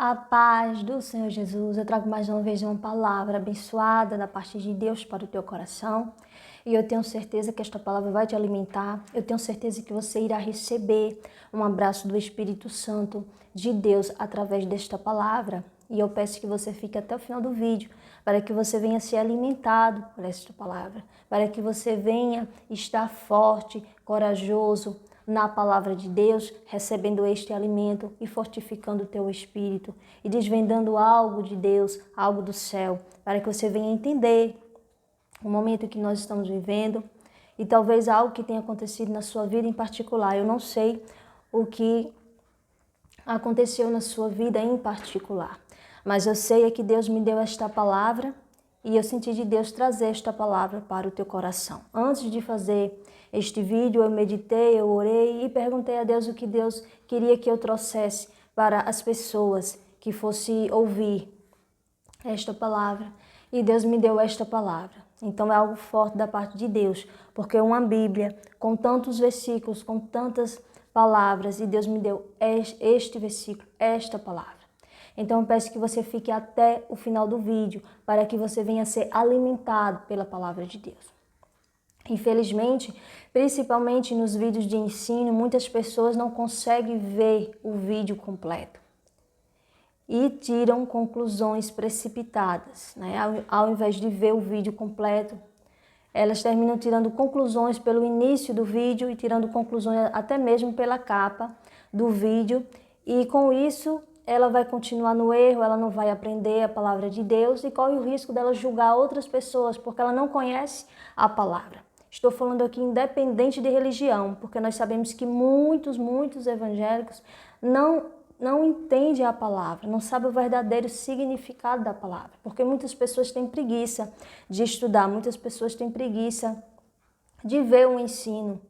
A paz do Senhor Jesus, eu trago mais uma vez uma palavra abençoada da parte de Deus para o teu coração. E eu tenho certeza que esta palavra vai te alimentar. Eu tenho certeza que você irá receber um abraço do Espírito Santo de Deus através desta palavra. E eu peço que você fique até o final do vídeo para que você venha ser alimentado por esta palavra, para que você venha estar forte, corajoso, na palavra de Deus, recebendo este alimento e fortificando o teu espírito e desvendando algo de Deus, algo do céu, para que você venha entender o momento que nós estamos vivendo e talvez algo que tenha acontecido na sua vida em particular. Eu não sei o que aconteceu na sua vida em particular, mas eu sei é que Deus me deu esta palavra e eu senti de Deus trazer esta palavra para o teu coração. Antes de fazer este vídeo, eu meditei, eu orei e perguntei a Deus o que Deus queria que eu trouxesse para as pessoas que fossem ouvir esta palavra. E Deus me deu esta palavra. Então é algo forte da parte de Deus, porque uma Bíblia com tantos versículos, com tantas palavras, e Deus me deu este versículo, esta palavra. Então eu peço que você fique até o final do vídeo, para que você venha ser alimentado pela palavra de Deus. Infelizmente, principalmente nos vídeos de ensino, muitas pessoas não conseguem ver o vídeo completo e tiram conclusões precipitadas, né? Ao invés de ver o vídeo completo, elas terminam tirando conclusões pelo início do vídeo e tirando conclusões até mesmo pela capa do vídeo, e com isso ela vai continuar no erro, ela não vai aprender a palavra de Deus e corre o risco dela julgar outras pessoas porque ela não conhece a palavra. Estou falando aqui independente de religião, porque nós sabemos que muitos evangélicos não entendem a palavra, não sabem o verdadeiro significado da palavra, porque muitas pessoas têm preguiça de estudar, muitas pessoas têm preguiça de ver o ensino,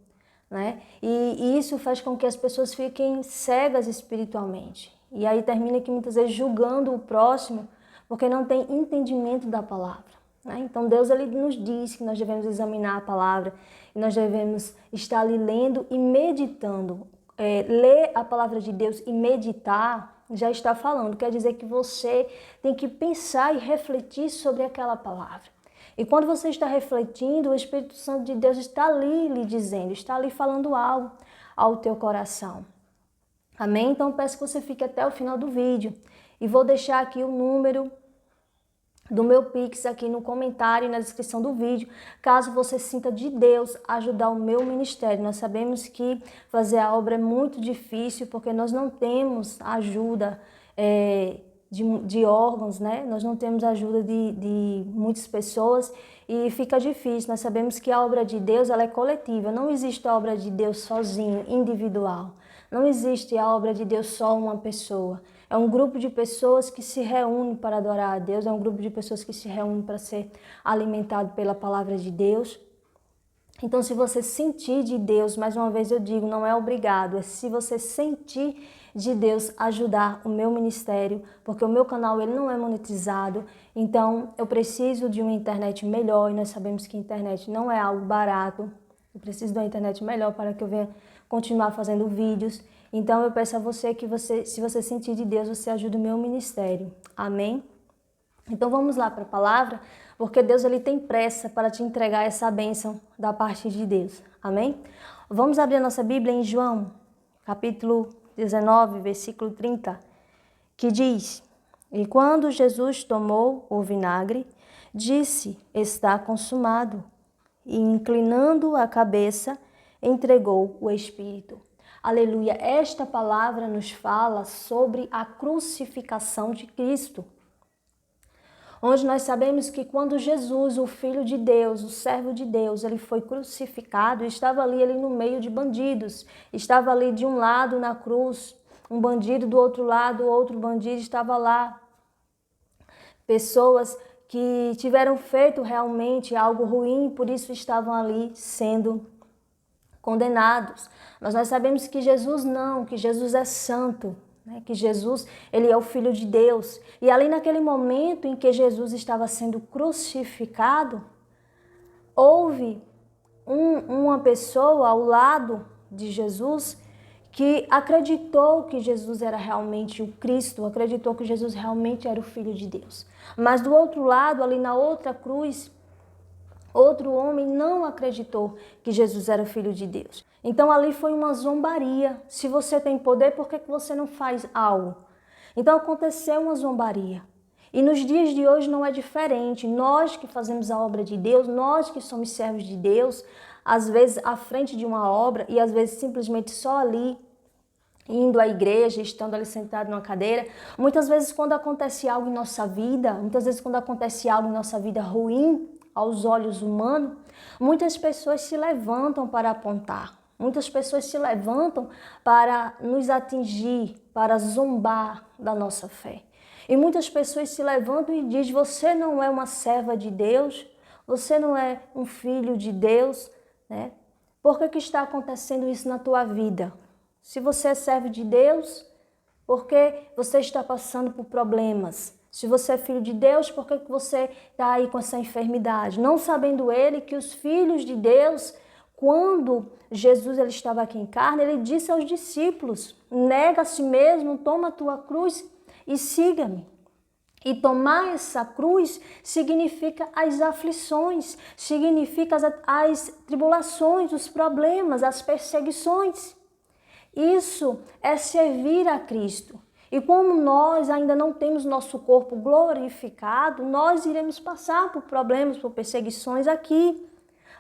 né? E isso faz com que as pessoas fiquem cegas espiritualmente. E aí termina que muitas vezes julgando o próximo, porque não tem entendimento da palavra. Então Deus ele nos diz que nós devemos examinar a palavra e nós devemos estar ali lendo e meditando. Ler a palavra de Deus e meditar já está falando, quer dizer que você tem que pensar e refletir sobre aquela palavra. E quando você está refletindo, o Espírito Santo de Deus está ali lhe dizendo, está ali falando algo ao teu coração. Amém? Então peço que você fique até o final do vídeo e vou deixar aqui o número do meu Pix aqui no comentário e na descrição do vídeo, caso você sinta de Deus ajudar o meu ministério. Nós sabemos que fazer a obra é muito difícil, porque nós não temos ajuda de órgãos, né? Nós não temos ajuda de muitas pessoas e fica difícil. Nós sabemos que a obra de Deus ela é coletiva, não existe a obra de Deus sozinho, individual. Não existe a obra de Deus só uma pessoa. É um grupo de pessoas que se reúnem para adorar a Deus, é um grupo de pessoas que se reúnem para ser alimentado pela palavra de Deus. Então, se você sentir de Deus, mais uma vez eu digo, não é obrigado, é se você sentir de Deus ajudar o meu ministério, porque o meu canal ele não é monetizado, então eu preciso de uma internet melhor e nós sabemos que a internet não é algo barato. Eu preciso de uma internet melhor para que eu venha continuar fazendo vídeos. Então eu peço a você que se você sentir de Deus, você ajude o meu ministério. Amém? Então vamos lá para a palavra, porque Deus ele tem pressa para te entregar essa bênção da parte de Deus. Amém? Vamos abrir a nossa Bíblia em João, capítulo 19, versículo 30, que diz: E quando Jesus tomou o vinagre, disse: Está consumado. E inclinando a cabeça, entregou o Espírito. Aleluia! Esta palavra nos fala sobre a crucificação de Cristo, onde nós sabemos que quando Jesus, o Filho de Deus, o servo de Deus, ele foi crucificado, estava ali ele no meio de bandidos, estava ali de um lado na cruz, um bandido, do outro lado, outro bandido estava lá. Pessoas que tiveram feito realmente algo ruim, por isso estavam ali sendo condenados. Mas nós sabemos que Jesus não, que Jesus é santo, né? Que Jesus ele é o Filho de Deus. E ali naquele momento em que Jesus estava sendo crucificado, houve uma pessoa ao lado de Jesus que acreditou que Jesus era realmente o Cristo, acreditou que Jesus realmente era o Filho de Deus. Mas do outro lado, ali na outra cruz, outro homem não acreditou que Jesus era o Filho de Deus. Então ali foi uma zombaria. Se você tem poder, por que você não faz algo? Então aconteceu uma zombaria. E nos dias de hoje não é diferente. Nós que fazemos a obra de Deus, nós que somos servos de Deus, às vezes à frente de uma obra e às vezes simplesmente só ali, indo à igreja, estando ali sentado numa cadeira. Muitas vezes quando acontece algo em nossa vida, muitas vezes quando acontece algo em nossa vida ruim, aos olhos humanos, muitas pessoas se levantam para apontar. Muitas pessoas se levantam para nos atingir, para zombar da nossa fé. E muitas pessoas se levantam e dizem: você não é uma serva de Deus, você não é um filho de Deus, né? Por que está acontecendo isso na tua vida? Se você é servo de Deus, por que você está passando por problemas? Se você é filho de Deus, por que você está aí com essa enfermidade? Não sabendo ele que os filhos de Deus, quando Jesus ele estava aqui em carne, ele disse aos discípulos: nega a si mesmo, toma a tua cruz e siga-me. E tomar essa cruz significa as aflições, significa as tribulações, os problemas, as perseguições. Isso é servir a Cristo. E como nós ainda não temos nosso corpo glorificado, nós iremos passar por problemas, por perseguições aqui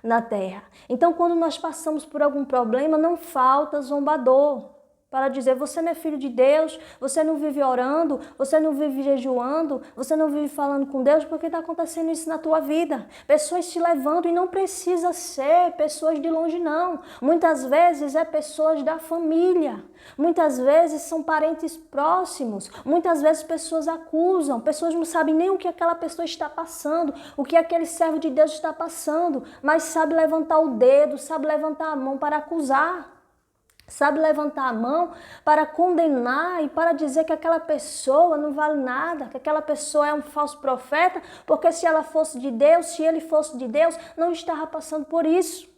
na terra. Então, quando nós passamos por algum problema, não falta zombador para dizer: você não é filho de Deus, você não vive orando, você não vive jejuando, você não vive falando com Deus, porque está acontecendo isso na tua vida. Pessoas se levantam e não precisa ser pessoas de longe, não. Muitas vezes é pessoas da família, muitas vezes são parentes próximos, muitas vezes pessoas acusam, pessoas não sabem nem o que aquela pessoa está passando, o que aquele servo de Deus está passando, mas sabe levantar o dedo, sabe levantar a mão para acusar. Sabe levantar a mão para condenar e para dizer que aquela pessoa não vale nada, que aquela pessoa é um falso profeta, porque se ela fosse de Deus, se ele fosse de Deus, não estava passando por isso.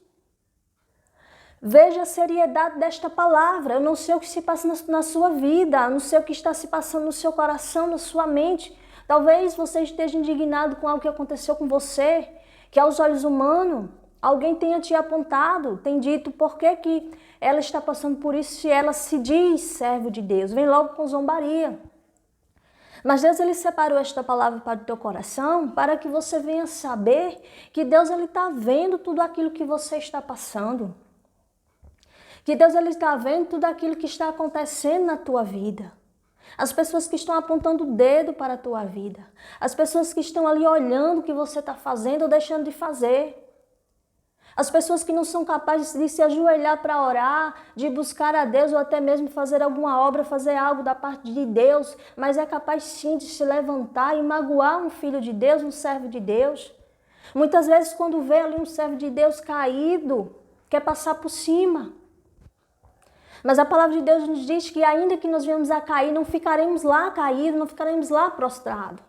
Veja a seriedade desta palavra. Eu não sei o que se passa na sua vida, eu não sei o que está se passando no seu coração, na sua mente. Talvez você esteja indignado com algo que aconteceu com você, que aos olhos humanos, alguém tenha te apontado, tem dito por que ela está passando por isso se ela se diz servo de Deus. Vem logo com zombaria. Mas Deus ele separou esta palavra para o teu coração para que você venha saber que Deus ele está vendo tudo aquilo que você está passando. Que Deus ele está vendo tudo aquilo que está acontecendo na tua vida. As pessoas que estão apontando o dedo para a tua vida. As pessoas que estão ali olhando o que você está fazendo ou deixando de fazer. As pessoas que não são capazes de se ajoelhar para orar, de buscar a Deus ou até mesmo fazer alguma obra, fazer algo da parte de Deus, mas é capaz sim de se levantar e magoar um filho de Deus, um servo de Deus. Muitas vezes quando vê ali um servo de Deus caído, quer passar por cima. Mas a palavra de Deus nos diz que ainda que nós venhamos a cair, não ficaremos lá caídos, não ficaremos lá prostrados.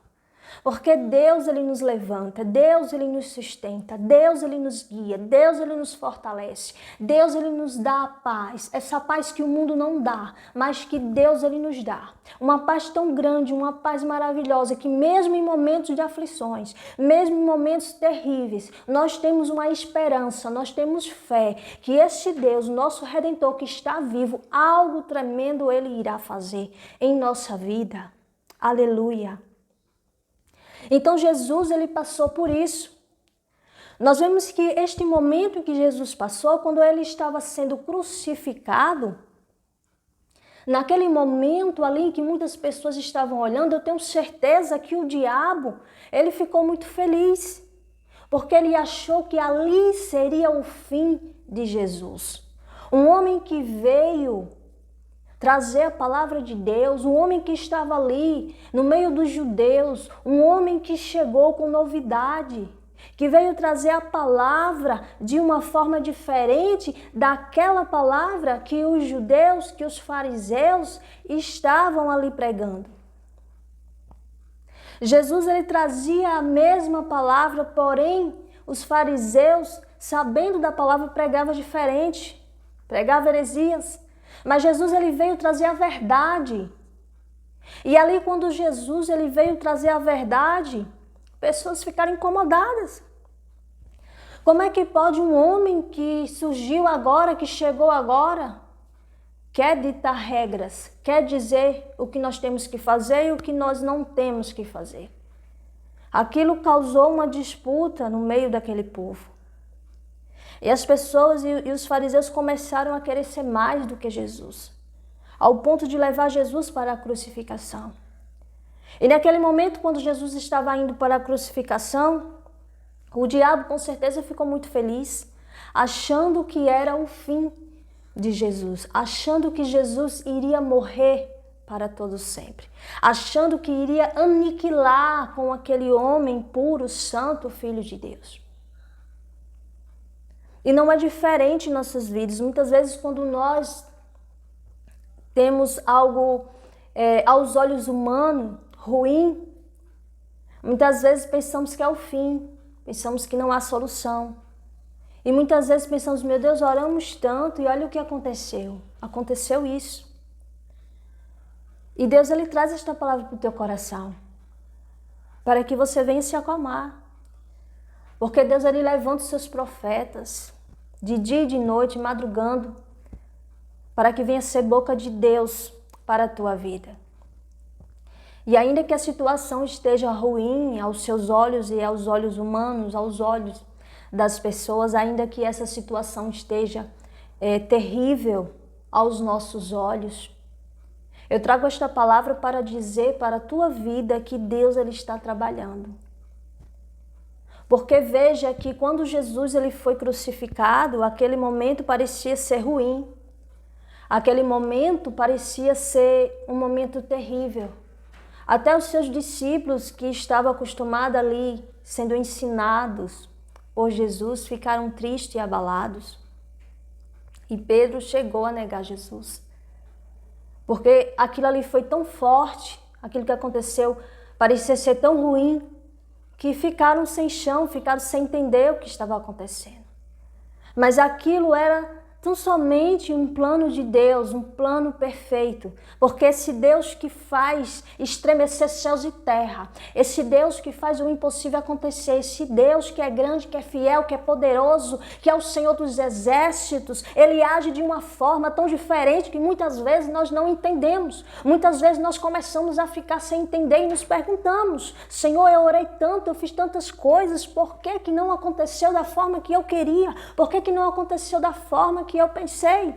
Porque Deus ele nos levanta, Deus ele nos sustenta, Deus ele nos guia, Deus ele nos fortalece, Deus ele nos dá a paz, essa paz que o mundo não dá, mas que Deus ele nos dá. Uma paz tão grande, uma paz maravilhosa, que mesmo em momentos de aflições, mesmo em momentos terríveis, nós temos uma esperança, nós temos fé que este Deus, nosso Redentor que está vivo, algo tremendo ele irá fazer em nossa vida. Aleluia! Então Jesus ele passou por isso. Nós vemos que este momento que Jesus passou, quando ele estava sendo crucificado, naquele momento ali que muitas pessoas estavam olhando, eu tenho certeza que o diabo ele ficou muito feliz, porque ele achou que ali seria o fim de Jesus. Um homem que veio trazer a palavra de Deus, um homem que estava ali no meio dos judeus, um homem que chegou com novidade, que veio trazer a palavra de uma forma diferente daquela palavra que os judeus, que os fariseus estavam ali pregando. Jesus ele trazia a mesma palavra, porém os fariseus, sabendo da palavra, pregavam diferente, pregavam heresias. Mas Jesus ele veio trazer a verdade. E ali quando Jesus ele veio trazer a verdade, pessoas ficaram incomodadas. Como é que pode um homem que surgiu agora, que chegou agora, quer ditar regras, quer dizer o que nós temos que fazer e o que nós não temos que fazer? Aquilo causou uma disputa no meio daquele povo. E as pessoas e os fariseus começaram a querer ser mais do que Jesus, ao ponto de levar Jesus para a crucificação. E naquele momento, quando Jesus estava indo para a crucificação, o diabo com certeza ficou muito feliz, achando que era o fim de Jesus, achando que Jesus iria morrer para todo sempre, achando que iria aniquilar com aquele homem puro, santo, Filho de Deus. E não é diferente em nossas vidas. Muitas vezes quando nós temos algo aos olhos humanos ruim, muitas vezes pensamos que é o fim, pensamos que não há solução. E muitas vezes pensamos, meu Deus, oramos tanto e olha o que aconteceu. Aconteceu isso. E Deus ele traz esta palavra para o teu coração, para que você venha se acalmar. Porque Deus ele levanta os seus profetas de dia e de noite, madrugando, para que venha ser boca de Deus para a tua vida. E ainda que a situação esteja ruim aos seus olhos e aos olhos humanos, aos olhos das pessoas, ainda que essa situação esteja terrível aos nossos olhos, eu trago esta palavra para dizer para a tua vida que Deus ele está trabalhando. Porque veja que quando Jesus ele foi crucificado, aquele momento parecia ser ruim. Aquele momento parecia ser um momento terrível. Até os seus discípulos que estavam acostumados ali, sendo ensinados por Jesus, ficaram tristes e abalados. E Pedro chegou a negar Jesus. Porque aquilo ali foi tão forte, aquilo que aconteceu parecia ser tão ruim, que ficaram sem chão, ficaram sem entender o que estava acontecendo. Mas aquilo era tão somente um plano de Deus, um plano perfeito. Porque esse Deus que faz estremecer céus e terra, esse Deus que faz o impossível acontecer, esse Deus que é grande, que é fiel, que é poderoso, que é o Senhor dos exércitos, ele age de uma forma tão diferente que muitas vezes nós não entendemos. Muitas vezes nós começamos a ficar sem entender e nos perguntamos, Senhor, eu orei tanto, eu fiz tantas coisas, por que que não aconteceu da forma que eu queria? Por que que não aconteceu da forma que eu pensei?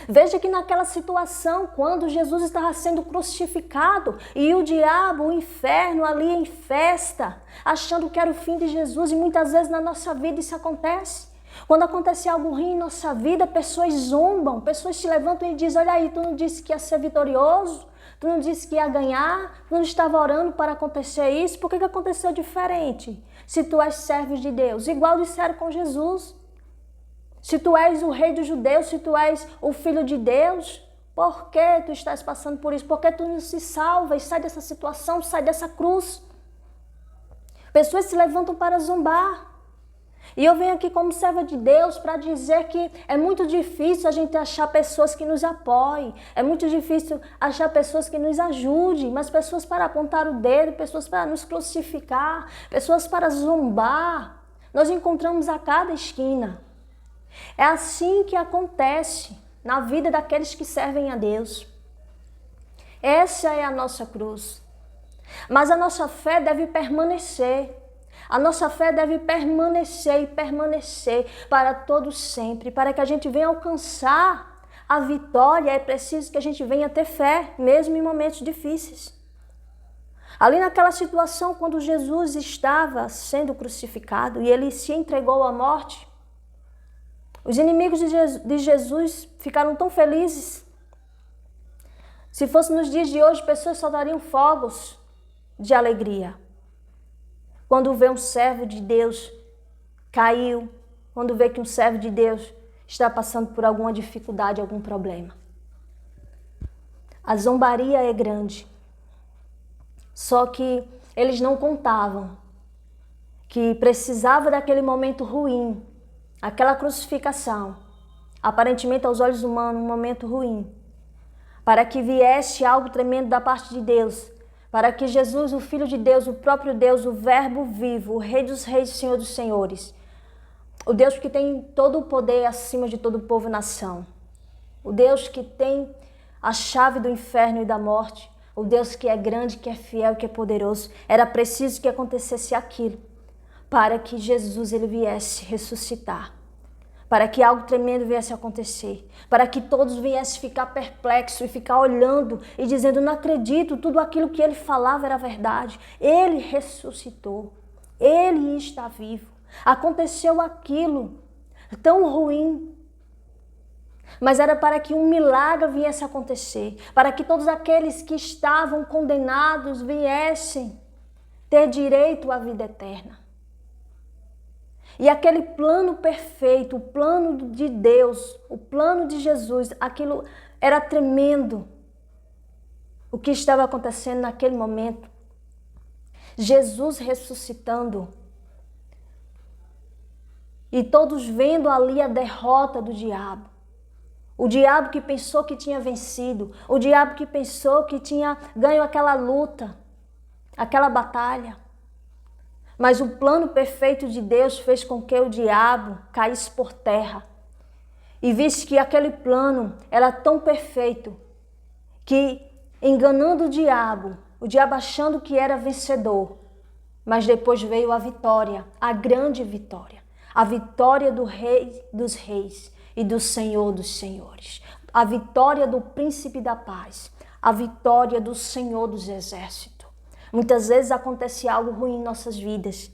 Veja que naquela situação, quando Jesus estava sendo crucificado e o diabo, o inferno ali em festa, achando que era o fim de Jesus, e muitas vezes na nossa vida isso acontece. Quando acontece algo ruim em nossa vida, pessoas zombam, pessoas se levantam e dizem, olha aí, tu não disse que ia ser vitorioso? Tu não disse que ia ganhar? Tu não estava orando para acontecer isso? Por que aconteceu diferente? Se tu és servo de Deus, igual disseram com Jesus. Se tu és o rei dos judeus, se tu és o filho de Deus, por que tu estás passando por isso? Por que tu não se salva e sai dessa situação, sai dessa cruz? Pessoas se levantam para zombar. E eu venho aqui como serva de Deus para dizer que é muito difícil a gente achar pessoas que nos apoiem, é muito difícil achar pessoas que nos ajudem, mas pessoas para apontar o dedo, pessoas para nos crucificar, pessoas para zombar, nós encontramos a cada esquina. É assim que acontece na vida daqueles que servem a Deus. Essa é a nossa cruz. Mas a nossa fé deve permanecer. A nossa fé deve permanecer e permanecer para todo sempre. Para que a gente venha alcançar a vitória, é preciso que a gente venha ter fé, mesmo em momentos difíceis. Ali naquela situação, quando Jesus estava sendo crucificado e ele se entregou à morte, os inimigos de Jesus ficaram tão felizes. Se fosse nos dias de hoje, pessoas soltariam fogos de alegria. Quando vê um servo de Deus caiu, quando vê que um servo de Deus está passando por alguma dificuldade, algum problema. A zombaria é grande. Só que eles não contavam que precisava daquele momento ruim, aquela crucificação, aparentemente aos olhos humanos, um momento ruim, para que viesse algo tremendo da parte de Deus, para que Jesus, o Filho de Deus, o próprio Deus, o Verbo vivo, o Rei dos Reis, Senhor dos Senhores, o Deus que tem todo o poder acima de todo o povo e nação, o Deus que tem a chave do inferno e da morte, o Deus que é grande, que é fiel, que é poderoso. Era preciso que acontecesse aquilo para que Jesus ele viesse ressuscitar, para que algo tremendo viesse acontecer, para que todos viessem ficar perplexos e ficar olhando e dizendo, não acredito, tudo aquilo que ele falava era verdade. Ele ressuscitou, ele está vivo. Aconteceu aquilo tão ruim, mas era para que um milagre viesse a acontecer, para que todos aqueles que estavam condenados viessem ter direito à vida eterna. E aquele plano perfeito, o plano de Deus, o plano de Jesus, aquilo era tremendo. O que estava acontecendo naquele momento? Jesus ressuscitando. E todos vendo ali a derrota do diabo. O diabo que pensou que tinha vencido. O diabo que pensou que tinha ganho aquela luta, aquela batalha. Mas o plano perfeito de Deus fez com que o diabo caísse por terra. E visse que aquele plano era tão perfeito que, enganando o diabo achando que era vencedor, mas depois veio a vitória, a grande vitória. A vitória do Rei dos Reis e do Senhor dos Senhores. A vitória do Príncipe da Paz. A vitória do Senhor dos Exércitos. Muitas vezes acontece algo ruim em nossas vidas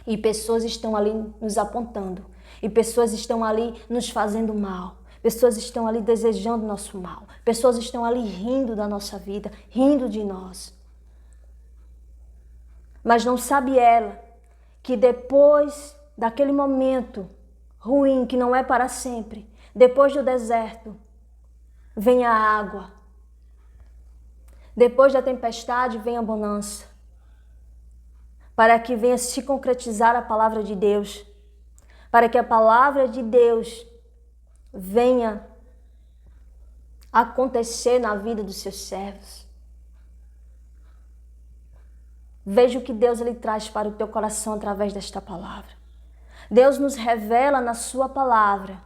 e pessoas estão ali nos apontando, e pessoas estão ali nos fazendo mal, pessoas estão ali desejando nosso mal, pessoas estão ali rindo da nossa vida, rindo de nós. Mas não sabe ela que depois daquele momento ruim, que não é para sempre, depois do deserto, vem a água. Depois da tempestade vem a bonança, para que venha se concretizar a palavra de Deus, para que a palavra de Deus venha acontecer na vida dos seus servos. Veja o que Deus ele traz para o teu coração através desta palavra. Deus nos revela na sua palavra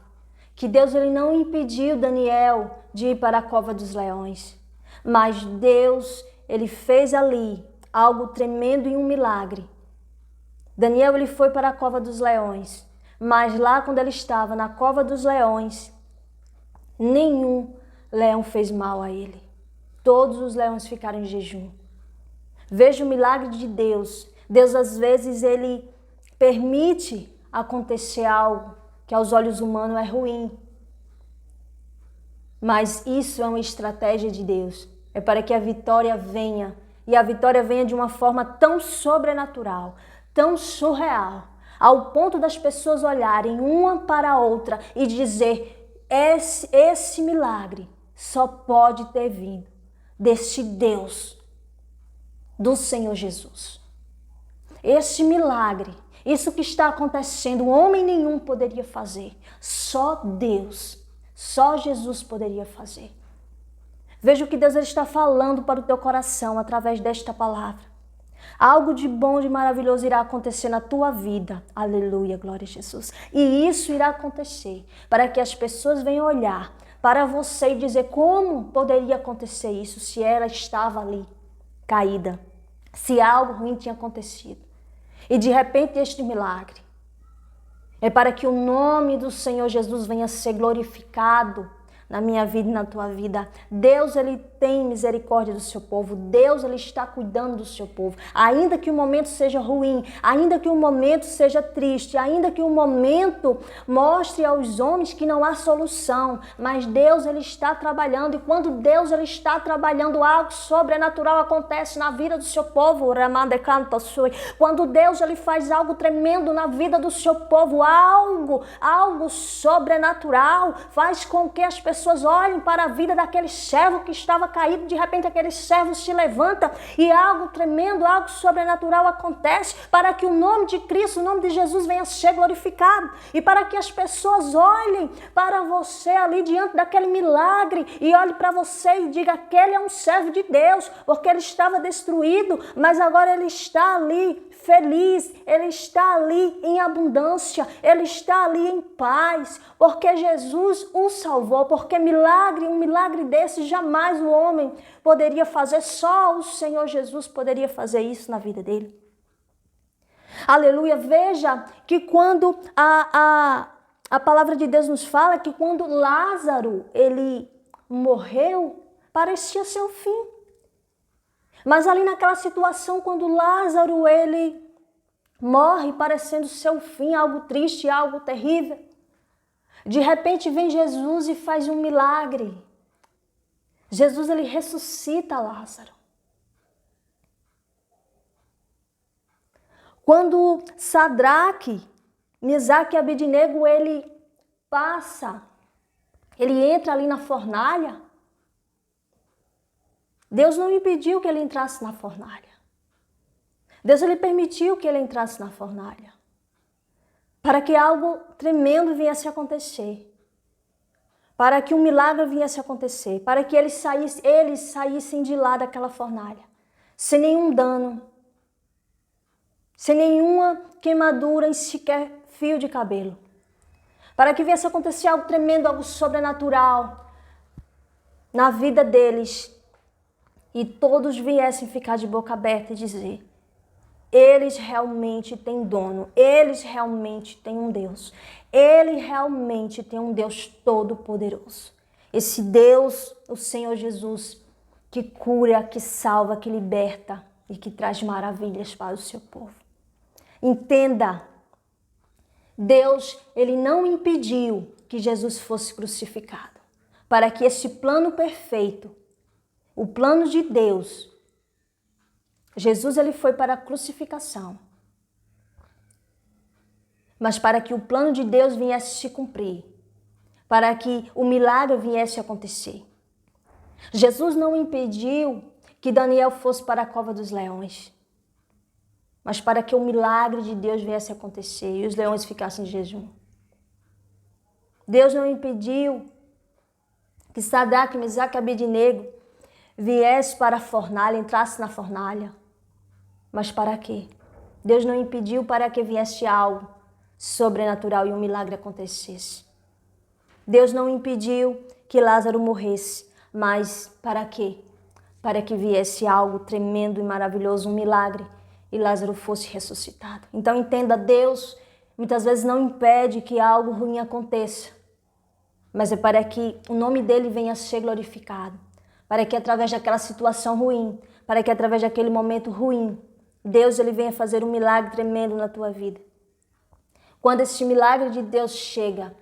que Deus ele não impediu Daniel de ir para a cova dos leões. Mas Deus, ele fez ali algo tremendo e um milagre. Daniel, ele foi para a cova dos leões, mas lá quando ele estava na cova dos leões, nenhum leão fez mal a ele. Todos os leões ficaram em jejum. Veja o milagre de Deus. Deus, às vezes, ele permite acontecer algo que aos olhos humanos é ruim. Mas isso é uma estratégia de Deus. É para que a vitória venha. E a vitória venha de uma forma tão sobrenatural, tão surreal, ao ponto das pessoas olharem uma para a outra e dizer, esse milagre só pode ter vindo deste Deus, do Senhor Jesus. Esse milagre, isso que está acontecendo, homem nenhum poderia fazer. Só Deus, só Jesus poderia fazer. Veja o que Deus está falando para o teu coração através desta palavra. Algo de bom, de maravilhoso irá acontecer na tua vida. Aleluia, glória a Jesus. E isso irá acontecer para que as pessoas venham olhar para você e dizer como poderia acontecer isso se ela estava ali, caída, se algo ruim tinha acontecido. E de repente este milagre é para que o nome do Senhor Jesus venha a ser glorificado na minha vida e na tua vida. Deus, ele tem misericórdia do seu povo. Deus, ele está cuidando do seu povo. Ainda que o momento seja ruim, ainda que o momento seja triste, ainda que o momento mostre aos homens que não há solução, mas Deus, ele está trabalhando. E quando Deus, ele está trabalhando, algo sobrenatural acontece na vida do seu povo. Quando Deus, ele faz algo tremendo na vida do seu povo, algo sobrenatural faz com que as pessoas olhem para a vida daquele servo que estava estava caído, de repente aqueles servos se levantam e algo tremendo, algo sobrenatural acontece para que o nome de Cristo, o nome de Jesus venha a ser glorificado e para que as pessoas olhem para você ali diante daquele milagre e olhem para você e digam: aquele é um servo de Deus, porque ele estava destruído, mas agora ele está ali feliz, ele está ali em abundância, ele está ali em paz, porque Jesus o salvou, porque um milagre desse jamais o homem poderia fazer, só o Senhor Jesus poderia fazer isso na vida dele. Aleluia, veja que quando a palavra de Deus nos fala que quando Lázaro, ele morreu, parecia ser o fim. Mas ali naquela situação, quando Lázaro, ele morre parecendo ser o fim, algo triste, algo terrível, de repente vem Jesus e faz um milagre. Jesus, ele ressuscita Lázaro. Quando Sadraque, Mesaque e Abednego, ele entra ali na fornalha, Deus não impediu que ele entrasse na fornalha. Deus, ele permitiu que ele entrasse na fornalha para que algo tremendo viesse a acontecer, para que um milagre viesse a acontecer, para que eles saíssem de lá daquela fornalha, sem nenhum dano, sem nenhuma queimadura em sequer fio de cabelo, para que viesse a acontecer algo tremendo, algo sobrenatural na vida deles, e todos viessem ficar de boca aberta e dizer: eles realmente têm dono, eles realmente têm um Deus, ele realmente tem um Deus todo-poderoso. Esse Deus, o Senhor Jesus, que cura, que salva, que liberta e que traz maravilhas para o seu povo. Entenda, Deus, ele não impediu que Jesus fosse crucificado, para que esse plano perfeito, o plano de Deus, Jesus, ele foi para a crucificação, mas para que o plano de Deus viesse se cumprir, para que o milagre viesse a acontecer. Jesus não impediu que Daniel fosse para a cova dos leões, mas para que o milagre de Deus viesse a acontecer e os leões ficassem em jejum. Deus não impediu que Sadraque, Mesaque e Abednego viesse para a fornalha, entrasse na fornalha. Mas para quê? Deus não impediu para que viesse algo sobrenatural e um milagre acontecesse. Deus não impediu que Lázaro morresse, mas para quê? Para que viesse algo tremendo e maravilhoso, um milagre, e Lázaro fosse ressuscitado. Então entenda, Deus muitas vezes não impede que algo ruim aconteça, mas é para que o nome dele venha a ser glorificado, para que através daquela situação ruim, para que através daquele momento ruim, Deus, ele venha fazer um milagre tremendo na tua vida. Quando esse milagre de Deus chega,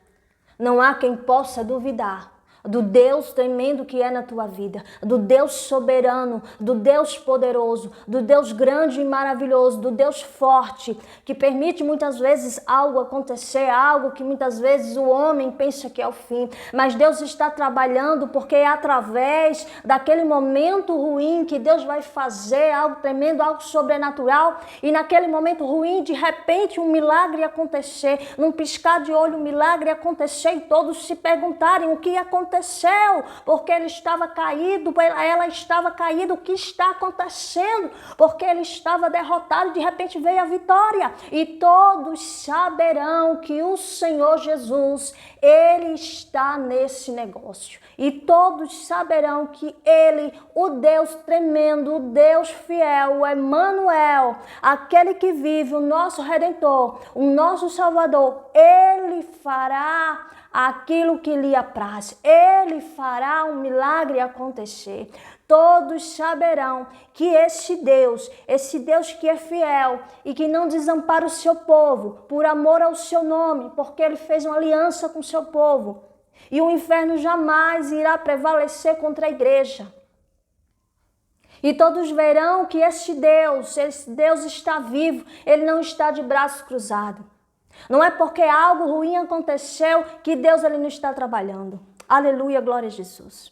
não há quem possa duvidar do Deus tremendo que é na tua vida, do Deus soberano, do Deus poderoso, do Deus grande e maravilhoso, do Deus forte, que permite muitas vezes algo acontecer, algo que muitas vezes o homem pensa que é o fim, mas Deus está trabalhando, porque é através daquele momento ruim que Deus vai fazer algo tremendo, algo sobrenatural, e naquele momento ruim, de repente um milagre acontecer, num piscar de olho um milagre acontecer e todos se perguntarem o que aconteceu, porque ele estava caído, ela estava caída, o que está acontecendo? Porque ele estava derrotado, de repente veio a vitória, e todos saberão que o Senhor Jesus, ele está nesse negócio, e todos saberão que ele, o Deus tremendo, o Deus fiel, o Emanuel, aquele que vive, o nosso Redentor, o nosso Salvador, ele fará aquilo que lhe apraz, ele fará um milagre acontecer. Todos saberão que esse Deus que é fiel e que não desampara o seu povo por amor ao seu nome, porque ele fez uma aliança com o seu povo, e o inferno jamais irá prevalecer contra a igreja. E todos verão que esse Deus está vivo, ele não está de braços cruzados. Não é porque algo ruim aconteceu que Deus ele não está trabalhando. Aleluia, glória a Jesus.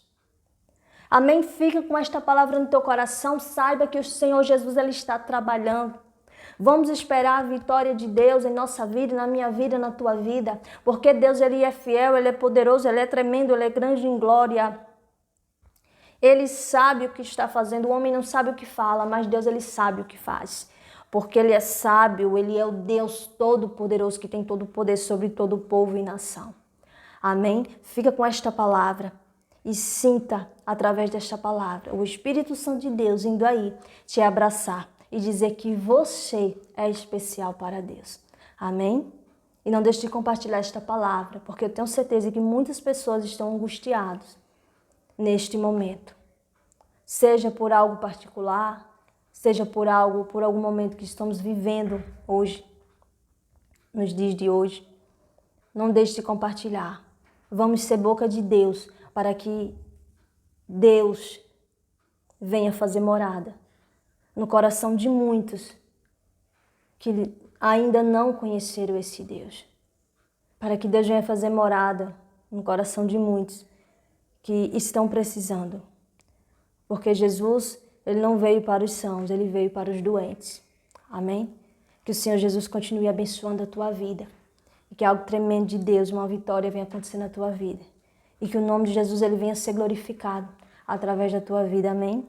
Amém? Fica com esta palavra no teu coração. Saiba que o Senhor Jesus ele está trabalhando. Vamos esperar a vitória de Deus em nossa vida, na minha vida, na tua vida. Porque Deus ele é fiel, ele é poderoso, ele é tremendo, ele é grande em glória. Ele sabe o que está fazendo. O homem não sabe o que fala, mas Deus ele sabe o que faz. Porque ele é sábio, ele é o Deus todo-poderoso que tem todo o poder sobre todo o povo e nação. Amém? Fica com esta palavra e sinta, através desta palavra, o Espírito Santo de Deus indo aí te abraçar e dizer que você é especial para Deus. Amém? E não deixe de compartilhar esta palavra, porque eu tenho certeza que muitas pessoas estão angustiadas neste momento. Seja por algo particular, seja por algum momento que estamos vivendo hoje, nos dias de hoje. Não deixe de compartilhar. Vamos ser boca de Deus para que Deus venha fazer morada no coração de muitos que ainda não conheceram esse Deus. Para que Deus venha fazer morada no coração de muitos que estão precisando. Porque Jesus, ele não veio para os sãos, ele veio para os doentes. Amém? Que o Senhor Jesus continue abençoando a tua vida. E que algo tremendo de Deus, uma vitória venha acontecer na tua vida. E que o nome de Jesus ele venha ser glorificado através da tua vida. Amém?